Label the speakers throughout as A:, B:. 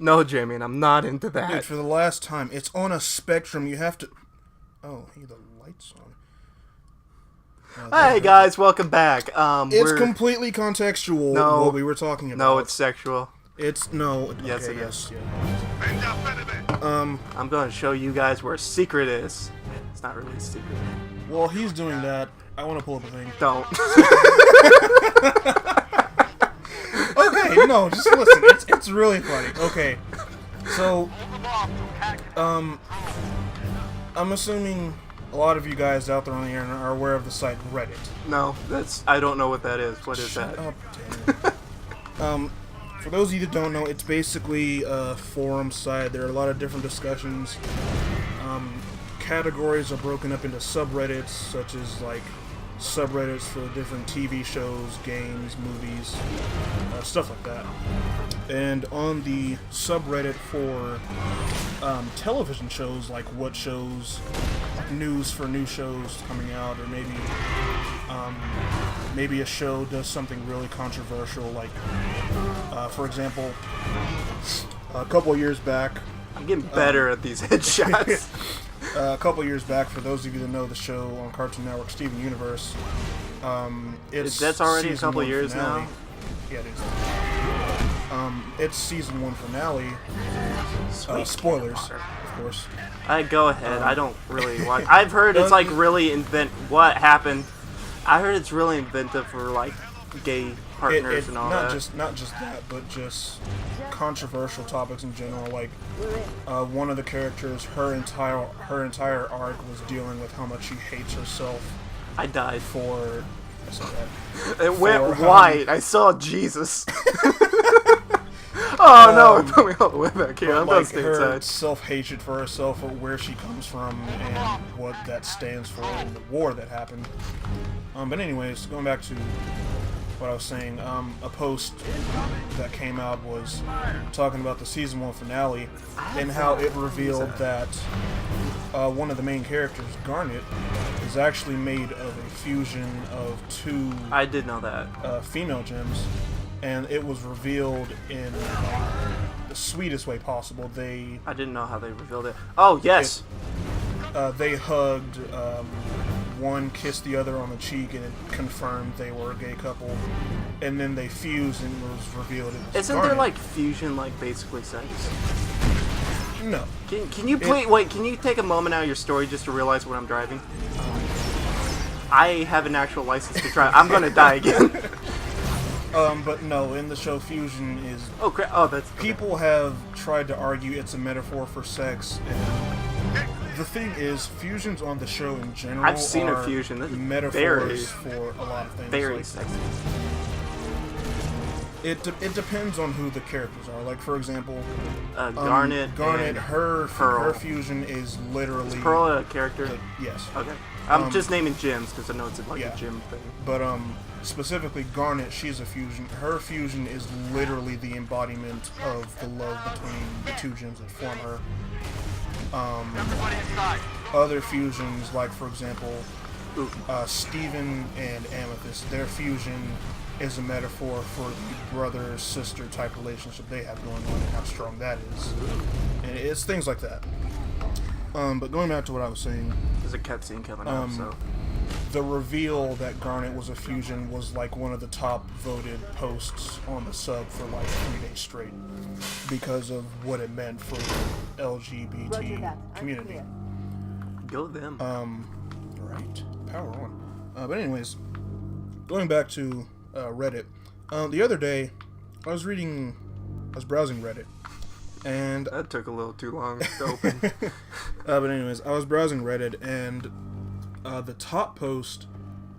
A: No, Jamie, I'm not into
B: Dude,
A: that.
B: for the last time, it's on a spectrum. You have to. Oh, hey, the lights on.
A: Hey guys, welcome back.
B: It's completely contextual.
A: No.
B: What we were talking about.
A: No, it's sexual.
B: It's no.
A: Yes,
B: okay,
A: it is.
B: Yeah.
A: I'm going to show you guys where a secret is. It's not really a secret.
B: While he's doing that, I want to pull up a thing.
A: Don't.
B: Okay, no, just listen. It's really funny. Okay, so I'm assuming a lot of you guys out there on the internet are aware of the site Reddit.
A: No, I don't know what that is. What is
B: Shut
A: that?
B: up, Daniel. For those of you that don't know, it's basically a forum site. There are a lot of different discussions. Categories are broken up into subreddits, such as like subreddits for different TV shows, games, movies, stuff like that. And on the subreddit for television shows, like what shows, news for new shows coming out, or maybe a show does something really controversial, like for example, a couple years back.
A: I'm getting better at these headshots.
B: A couple years back, for those of you that know the show on Cartoon Network, Steven Universe,
A: That's already a
B: season
A: couple
B: 1
A: years
B: finale.
A: now?
B: Yeah, it is. It's season 1 finale.
A: Sweet.
B: Spoilers, of course.
A: Go ahead. I don't really watch. I've heard it's like really what happened. I heard it's really inventive for like gay partners and all that.
B: Not just that, but just controversial topics in general. Like one of the characters, her entire arc was dealing with how much she hates herself.
A: I died.
B: For I said that.
A: It went white. I saw Jesus. Oh no! It put me all the way back here. I'm gonna stay
B: her
A: inside.
B: self-hatred for herself, or where she comes from, and what that stands for in the war that happened. But anyways, going back to what I was saying, a post that came out was talking about the season 1 finale and how it revealed that one of the main characters, Garnet, is actually made of a fusion of two.
A: I did know that.
B: Female gems, and it was revealed in the sweetest way possible.
A: I didn't know how they revealed it. Oh yes.
B: They hugged. One kissed the other on the cheek, and it confirmed they were a gay couple. And then they fused, and it was revealed it was
A: Isn't
B: Garnet.
A: there like fusion, like basically sex?
B: No.
A: Can you please wait? Can you take a moment out of your story just to realize what I'm driving? I have an actual license to drive. I'm gonna die again.
B: But no, in the show, fusion is.
A: Oh crap! Oh, that's.
B: People have tried to argue it's a metaphor for sex, and the thing is, fusions on the show in general
A: I've seen
B: are
A: a fusion. This is
B: metaphors for a lot of things.
A: Very
B: like,
A: sexy.
B: It depends on who the characters are. Like, for example,
A: Garnet.
B: Garnet, her
A: Pearl.
B: fusion is literally.
A: Is Pearl a character?
B: Yes.
A: Okay. I'm just naming gyms because I know it's like
B: yeah.
A: a gym thing.
B: But specifically Garnet, she's a fusion. Her fusion is literally the embodiment of the love between the two gems that form her. Other fusions, like for example, Steven and Amethyst, their fusion is a metaphor for the brother-sister type relationship they have going on and how strong that is. And it's things like that. But going back to what I was saying,
A: there's a cutscene coming up, so.
B: The reveal that Garnet was a fusion was like one of the top voted posts on the sub for like 3 days straight because of what it meant for the LGBT community.
A: Go them.
B: Right. Power on. But anyways, going back to Reddit. The other day, I was browsing Reddit, and
A: that took a little too long to open.
B: But anyways, I was browsing Reddit, and the top post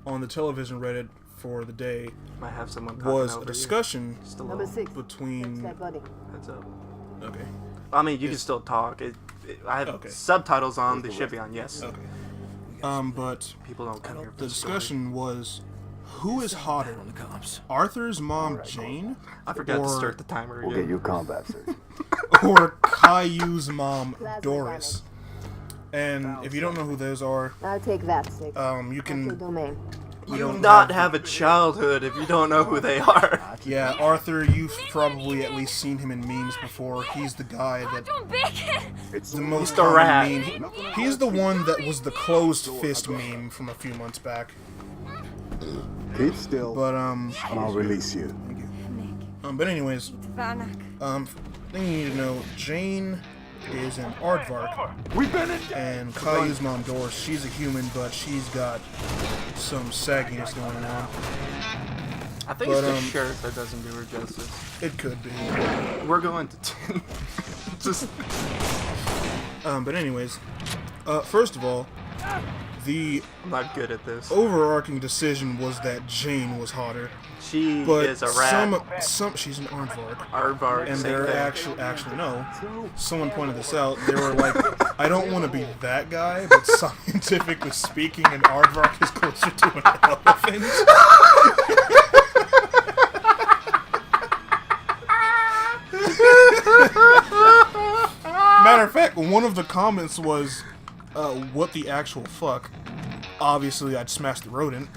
B: on the television Reddit for the day
A: might have someone
B: was a discussion
C: Number 6.
B: between.
A: Heads up.
B: Okay.
A: I mean, you can still talk. I have subtitles on. They should be on. Yes.
B: Okay. But
A: people don't come here.
B: The discussion was, who is hotter, Arthur's mom Jane?
A: I forgot to start the timer again.
D: Okay, you combat search.
B: Or Caillou's mom Doris? And if you don't know who those are,
C: I'll take that 6.
B: you can
A: you not have a childhood if you don't know who they are?
B: Yeah, Arthur, you've probably at least seen him in memes before. He's the guy that... It's the most
A: the rat.
B: common meme. He's the one that was the closed fist meme from a few months back.
C: Keep still.
B: But,
C: and I'll release you.
B: Thank you. But anyways, thing you need to know, Jane is an aardvark, and Caillou's mom Doris, she's a human, but she's got some sagginess going on.
A: I think it's the shirt that doesn't do her justice.
B: It could be.
A: We're going to 10. Just.
B: But anyways, first of all, the
A: I'm not good at this.
B: overarching decision was that Jane was hotter.
A: She
B: But
A: is a rat.
B: she's an aardvark.
A: Aardvark.
B: And
A: same
B: they're
A: thing.
B: actually no. Someone pointed this out. They were like, I don't want to be that guy, but scientifically speaking, an aardvark is closer to an elephant. Matter of fact, one of the comments was, "What the actual fuck?" Obviously, I'd smash the rodent.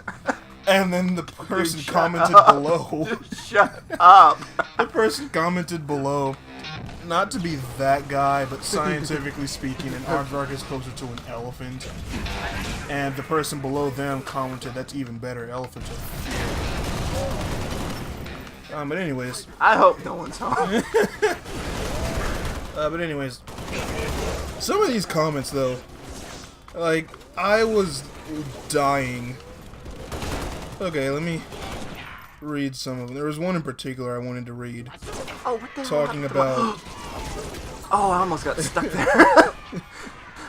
B: And then the person commented below.
A: Shut up.
B: The person commented below, not to be that guy, but scientifically speaking, an aardvark is closer to an elephant. And the person below them commented, that's even better, elephants are feared. But anyways.
A: I hope no one's home.
B: But anyways. Some of these comments, though, like, I was dying. Okay, let me read some of them. There was one in particular I wanted to read.
A: Oh, what the
B: Talking about...
A: Oh, I almost got stuck there.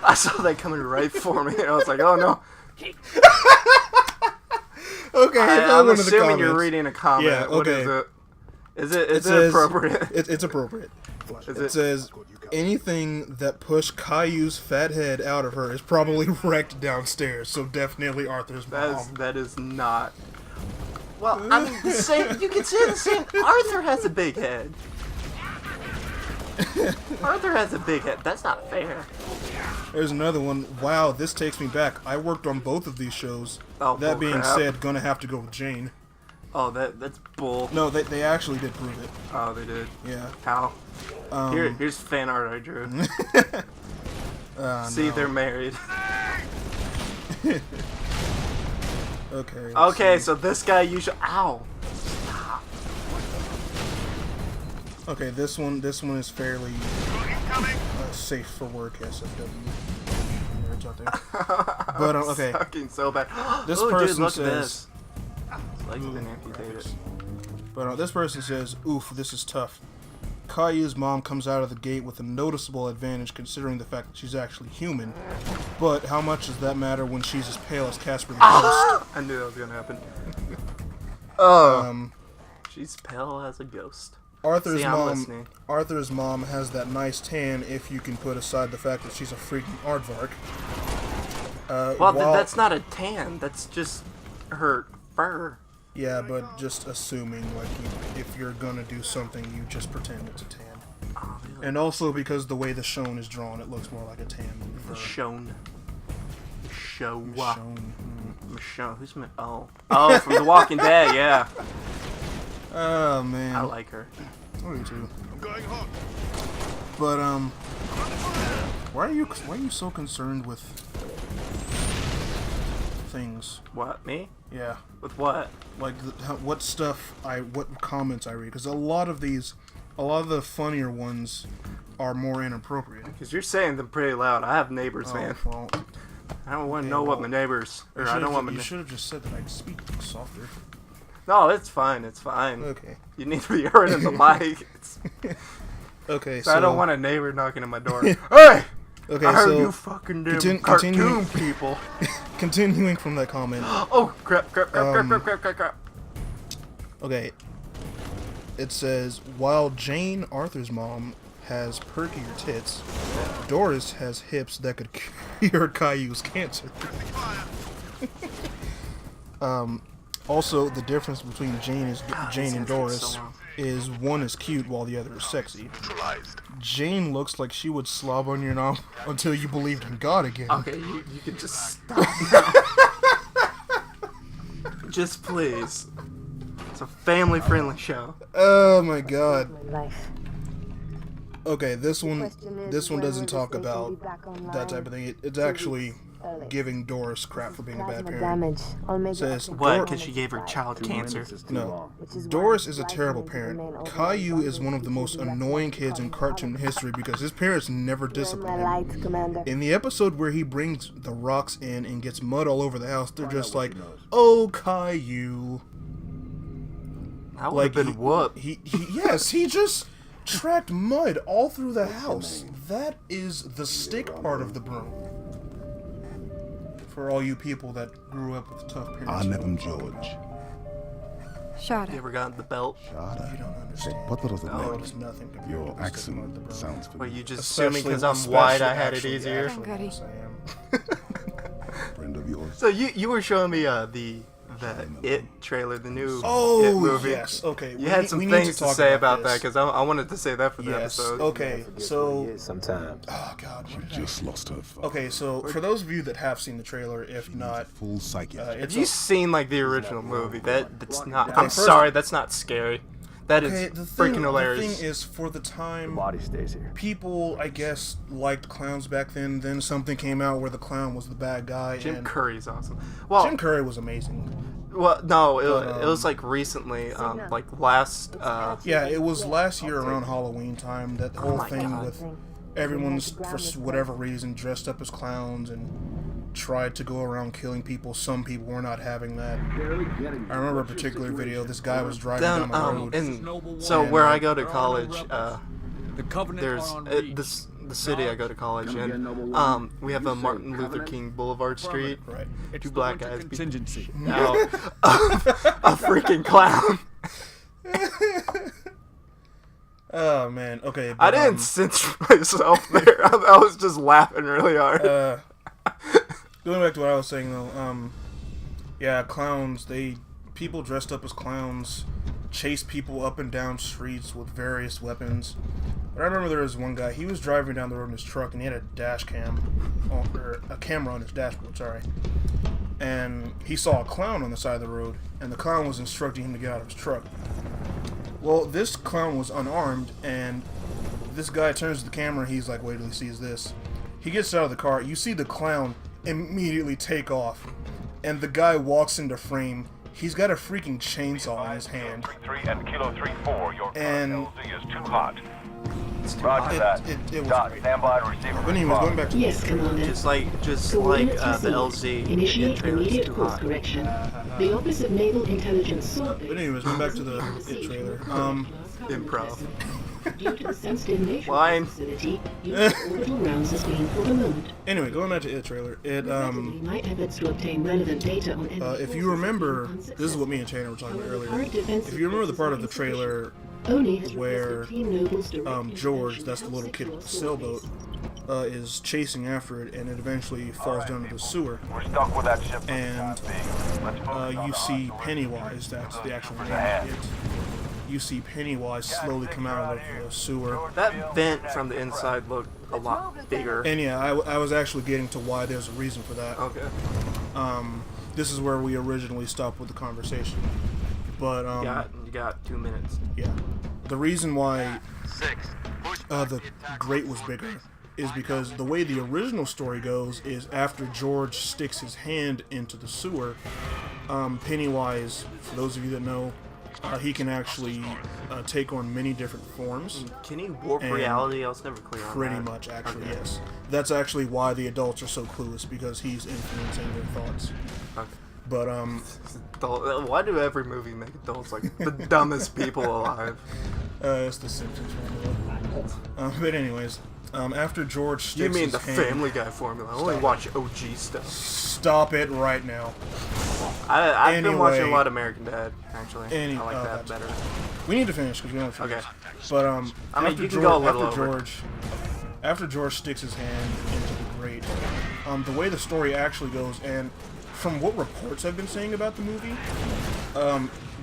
A: I saw that coming right for me. And I was like, oh no.
B: Okay,
A: I'm assuming you're reading a comment.
B: Yeah, okay.
A: What is it? Is it appropriate?
B: It's appropriate.
A: Is
B: It says, anything that pushed Caillou's fat head out of her is probably wrecked downstairs, so definitely Arthur's mom.
A: That is not... Well, I mean, the same, you can say the same. Arthur has a big head. Arthur has a big head. That's not fair.
B: There's another one. Wow, this takes me back. I worked on both of these shows.
A: Oh,
B: that being
A: crap.
B: said, gonna have to go with Jane.
A: Oh, that's bull.
B: No, they actually did prove it.
A: Oh, they did.
B: Yeah.
A: How? Here's fan art I drew. See,
B: no.
A: they're married.
B: Okay.
A: Okay,
B: see.
A: so this guy usually... Ow.
B: Okay, this one is fairly safe for work, SFW. Nerds out there. But okay,
A: Sucking so bad.
B: this
A: Ooh,
B: person
A: dude, look
B: says.
A: at this. Like been amputated.
B: But this person says, "Oof, this is tough." Caillou's mom comes out of the gate with a noticeable advantage considering the fact that she's actually human. But how much does that matter when she's as pale as Casper the Ghost?
A: I knew that was gonna happen. She's pale as a ghost.
B: Arthur's
A: I'm listening.
B: mom has that nice tan if you can put aside the fact that she's a freaking aardvark.
A: Well, that's not a tan. That's just her fur.
B: Yeah, but just assuming, like, if you're gonna do something, you just pretend it's a tan.
A: Oh, really?
B: And also because the way the Michonne is drawn, it looks more like a tan than fur.
A: Michonne.
B: Michonne.
A: Michonne. Who's my... Oh, from The Walking Dead, yeah.
B: Oh, man.
A: I like her.
B: Me too. But, why are you so concerned with things?
A: What, me?
B: Yeah.
A: With what?
B: Like, what comments I read. Because a lot of the funnier ones are more inappropriate.
A: Because you're saying them pretty loud. I have neighbors, man.
B: Well,
A: I don't want to know what my neighbors... Or I don't want my...
B: You should have just said that I'd speak softer.
A: No, it's fine. It's fine.
B: Okay.
A: You need to be heard in the mic.
B: Okay,
A: so I don't want a neighbor knocking at my door. Hey!
B: Okay,
A: I heard
B: so
A: you fucking damn cartoon people.
B: Continuing from that comment.
A: Oh, crap.
B: Okay. It says, while Jane, Arthur's mom, has perkier tits, Doris has hips that could cure Caillou's cancer. Also, the difference between Jane and Doris is one is cute while the other is sexy. Jane looks like she would slob on your knob until you believed in God again.
A: Okay, you can just stop now. Just please. It's a family-friendly show.
B: Oh my god.
D: My life.
B: Okay, this one
D: Question is,
B: doesn't
D: when will
B: talk
D: the station
B: about
D: be back online?
B: that type of thing. It's
D: 2
B: actually
D: weeks early.
B: giving Doris crap for being a bad
D: Plasma
B: parent.
D: damage. I'll make
B: Says,
D: it
A: What? Because she gave her child
C: 2
A: cancer.
C: minutes is too
B: No.
C: long.
D: Which is why
B: Doris is a
D: life
B: terrible
D: needs to
B: parent.
D: remain open
B: Caillou
D: as
B: is
D: long
B: one
D: as
B: of the
D: we
B: most
D: keep the
B: annoying
D: left
B: kids in cartoon history because his parents never
D: You're
B: discipline
D: my
B: him.
D: light, Commander.
B: In the episode where he brings the rocks in and gets mud all over the house, they're just like, "Oh, Caillou."
A: That would have been whooped.
B: Yes, he just tracked mud all through the house. That is the stick part of the broom. For all you people that grew up with tough parents.
C: Arnhem George.
A: You ever gotten the belt?
B: You don't understand.
C: No.
B: Belt is nothing compared
C: Your
B: to the stick
C: accent
B: part of the broom.
C: sounds
A: Well,
C: familiar.
A: you just assuming because I'm
B: Especially-
A: white, I had it
B: actually,
A: easier.
B: actually, yes, I am.
C: Friend of yours.
A: So you were showing me the It trailer, the new It
B: Oh,
A: movie.
B: yes. Okay.
A: You
B: we
A: had
B: need-
A: some
B: we need
A: things to
B: talk
A: say about that
B: this.
A: because I wanted to say that for the
B: Yes.
A: episode.
B: Okay. So.
E: Sometimes.
B: Oh God. What did I-
C: Just lost her father.
B: Okay. So for those of you that have seen the trailer, if not,
C: Full psychiatric.
A: Have
B: it's
A: you seen like the original movie? That's not.
B: Okay,
A: I'm
B: first-
A: sorry, that's not scary. That is
B: okay.
A: freaking hilarious.
B: The thing is, for the time,
E: Body stays here.
B: people, I guess, liked clowns back then. Then something came out where the clown was the bad guy.
A: Jim
B: and
A: Curry's awesome. Well,
B: Jim Curry was amazing.
A: well, no,
B: But,
A: it was like recently, like last.
B: Yeah, it was last year around Halloween time that whole
A: my
B: thing
A: God.
B: with everyone's for whatever reason dressed up as clowns and tried to go around killing people. Some people were not having that. I remember a particular video. This guy was driving down
A: down
B: the road.
A: and so
B: And,
A: where I go to college,
F: The Covenant
A: there's
F: are on
A: this the city I go to college in. We have a Martin Luther King Boulevard Street.
B: Right.
A: Two black guys beat
F: contingency.
A: out a freaking clown.
B: Oh man. Okay.
A: I
B: but,
A: didn't censor myself there. I was just laughing really hard.
B: Going back to what I was saying though, yeah, clowns. People dressed up as clowns chase people up and down streets with various weapons. But I remember there was one guy. He was driving down the road in his truck and he had a dash cam, or a camera on his dashboard. Sorry. And he saw a clown on the side of the road, and the clown was instructing him to get out of his truck. Well, this clown was unarmed, and this guy turns to the camera. He's like, "Wait till he sees this." He gets out of the car. You see the clown immediately take off, and the guy walks into frame. He's got a freaking chainsaw in his hand.
G: 3 and Kilo 3-4, your
B: And-
G: LZ is too hot.
A: It's too
G: Roger
A: hot.
G: that.
B: It was
G: Dot,
B: great.
G: stand by to receive a
B: But anyways, going back to
H: Yes, Commander.
A: Just like
H: Coordinates
A: the
H: received.
A: LZ
H: Initiate
A: trailer is
H: immediate
A: too
H: course
A: hot.
H: correction. The Office of Naval Intelligence saw
B: But anyways, going back to the It trailer.
A: Improv.
H: Due to the sensitive nature
A: Line.
H: of the facility, use of orbital rounds has been for the moment.
B: Anyway, going back to It trailer. It
H: Regrettably, my efforts to obtain relevant data on enemy
B: if you
H: forces
B: remember,
H: have been
B: this is what me and Tanner were talking about
H: However,
B: earlier.
H: current defensive
B: If you remember the part of the
H: forces are
B: trailer
H: Oni has
B: where,
H: requested Team Noble's direct
B: George,
H: intervention
B: that's the
H: to
B: little kid
H: secure
B: with the sailboat,
H: Swarm
B: is chasing after it, and it eventually falls down into the sewer.
G: We're stuck with that ship for the
B: And,
G: time being. Let's focus on
B: You
G: the
B: see
G: hunt.
B: Pennywise, that's the actual name
G: hand.
B: of it. You see Pennywise slowly come out of the sewer.
A: That vent from the inside looked a lot bigger.
B: And yeah, I was actually getting to why there's a reason for that.
A: Okay.
B: This is where we originally stopped with the conversation. But,
A: You got 2 minutes.
B: yeah. The reason why the grate was bigger is because the way the original story goes is after George sticks his hand into the sewer, Pennywise, for those of you that know, he can actually take on many different forms.
A: Can he warp
B: And
A: reality? I was never clear on
B: Pretty
A: that.
B: much, actually,
A: Okay.
B: yes. That's actually why the adults are so clueless, because he's influencing their thoughts.
A: Okay.
B: But,
A: Why do every movie make adults like the dumbest people alive?
B: it's the Simpsons formula. But anyways, after George sticks
A: You mean
B: his
A: the
B: hand...
A: Family Guy formula? I only watch OG stuff.
B: Stop it right now.
A: I've been watching a
B: Anyway.
A: lot of American Dad, actually. I like that
B: that's-
A: better.
B: We need to finish because we don't
A: Okay.
B: finish. But
A: I mean,
B: after
A: you can
B: George,
A: go a little
B: after
A: over.
B: George, after George sticks his hand into the grate, the way the story actually goes, and from what reports I've been saying about the movie,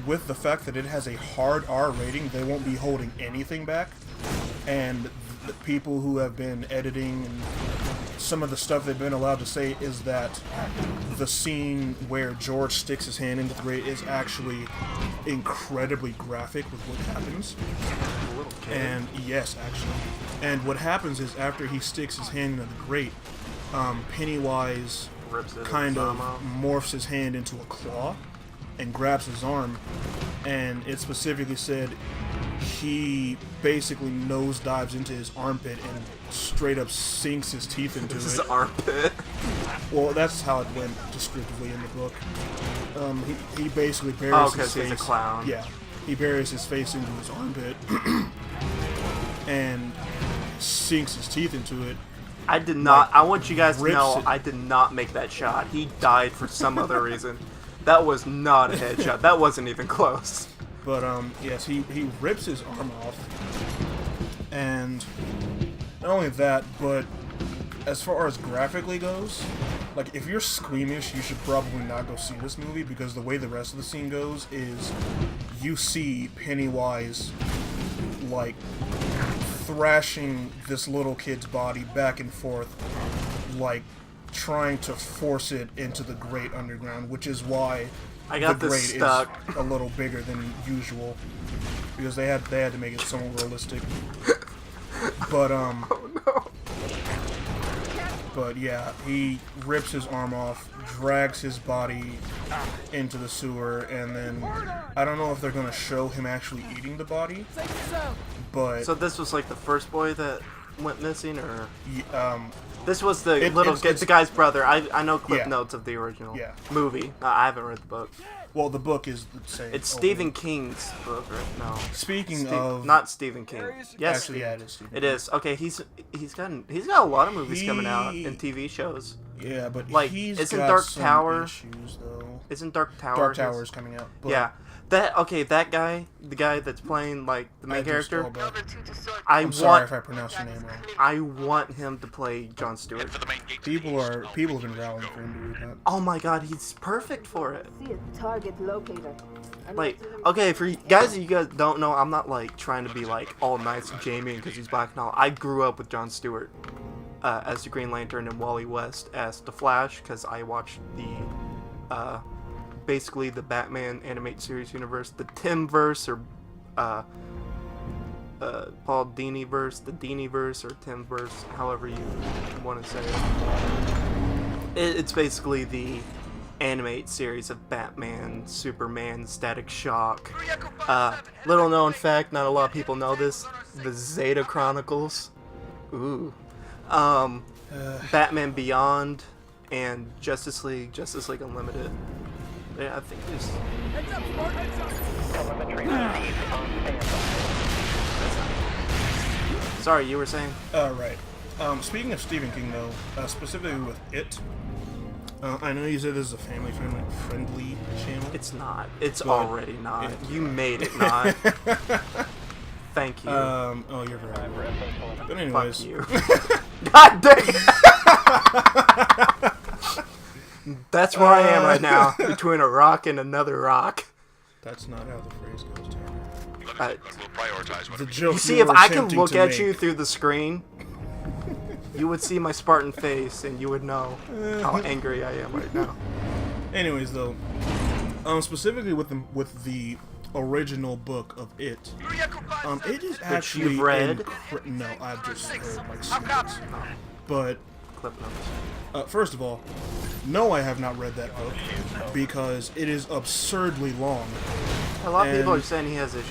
B: with the fact that it has a hard R rating, they won't be holding anything back. and the people who have been editing and some of the stuff they've been allowed to say is that the scene where George sticks his hand into the grate is actually incredibly graphic with what happens. And yes, actually. And what happens is after he sticks his hand into the grate, Pennywise kind of morphs his hand into a claw and grabs his arm, and it specifically said he basically nosedives into his armpit and straight up sinks his teeth into
A: His
B: it.
A: armpit.
B: Well, that's how it went descriptively in the book. He basically buries his face.
A: He's a clown.
B: Yeah, he buries his face into his armpit and sinks his teeth into it.
A: I did not. I want you guys to
B: rips
A: know
B: it.
A: I did not make that shot. He died for some other reason. That was not a headshot. That wasn't even close.
B: But yes, he rips his arm off, and not only that, but as far as graphically goes, like if you're squeamish, you should probably not go see this movie, because the way the rest of the scene goes is you see Pennywise like thrashing this little kid's body back and forth, like trying to force it into the grate underground, which is why
A: I got
B: the
A: this
B: grate
A: stuck.
B: is a little bigger than usual, because they had to make it somewhat realistic. But But yeah, he rips his arm off, drags his body into the sewer, and then I don't know if they're gonna show him actually eating the body, but
A: So this was like the first boy that went missing, or
B: um,
A: this was the
B: it's-
A: the guy's brother. I know clip
B: Yeah.
A: notes of the original
B: Yeah.
A: movie. I haven't read the book.
B: well, the book is the same.
A: It's
B: opening.
A: Stephen King's book, right? No.
B: Speaking of,
A: Not Stephen King. Yes,
B: actually, yeah, it is Stephen
A: it is. Okay, he's got a lot of movies coming out
B: He-
A: and TV shows.
B: Yeah, but
A: like,
B: he's
A: isn't
B: got
A: Dark
B: some
A: Tower-
B: issues though.
A: Isn't Dark Tower?
B: Dark
A: his-
B: Tower is coming out. But
A: Yeah, that guy, the guy that's playing like the main
B: Idris
A: character.
B: Elba.
A: I
B: I'm sorry
A: want
B: if I pronounced your name wrong.
A: I want him to play Jon Stewart.
B: People have been rallying for him to do that.
A: Oh my god, he's perfect for it.
D: See a target locator.
A: Like, okay, for you guys don't know, I'm not like trying to be like all nice to Jamie because he's black and all. I grew up with Jon Stewart as the Green Lantern and Wally West as the Flash because I watched the basically the Batman animated series universe, the Timverse or Paul Dini verse, the Dini verse or Timverse, however you want to say it. It's basically the animate series of Batman, Superman, Static Shock. Little known fact, not a lot of people know this, the Zeta Chronicles. Ooh. Batman Beyond and Justice League Unlimited. Yeah, I think there's... Sorry, you were saying?
B: Right. Speaking of Stephen King, though, specifically with It, I know you said this is a family-friendly channel.
A: It's not. It's
B: But
A: already not. You made it not. Thank you.
B: Oh, you're very right. But anyways,
A: Fuck you. God dang it. That's where I am right now, between a rock and another rock.
B: that's not how the phrase goes, Tanner.
A: Uh,
B: The joke
A: you see,
B: you
A: if
B: were
A: I could
B: attempting
A: look
B: to
A: at
B: make.
A: you through the screen, you would see my Spartan face, and you would know how angry I am right now.
B: Anyways, though, specifically with the original book of It, it is actually
A: you've read?
B: no, I've just heard like snippets. But
A: Clip notes.
B: first of all, no, I have not read that book because it is absurdly long.
A: A lot of people
B: and-
A: are saying he has issues.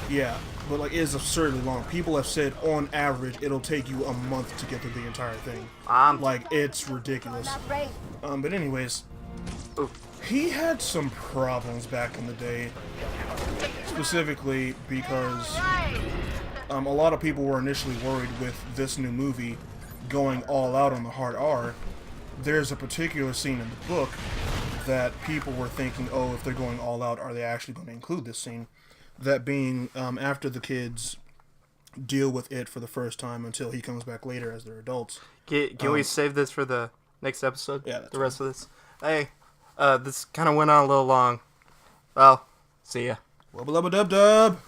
B: Yeah, but like it is absurdly long. People have said on average it'll take you a month to get through the entire thing. Like it's ridiculous. But anyways,
A: Ooh.
B: he had some problems back in the day, specifically because a lot of people were initially worried with this new movie going all out on the hard R. There's a particular scene in the book that people were thinking, oh, if they're going all out, are they actually going to include this scene? That being after the kids deal with It for the first time until he comes back later as they're adults.
A: Can we save this for the next episode?
B: Yeah, that's
A: the rest of this. Hey, this kind of went on a little long. Well, see ya.
B: Wubba lubba dub dub!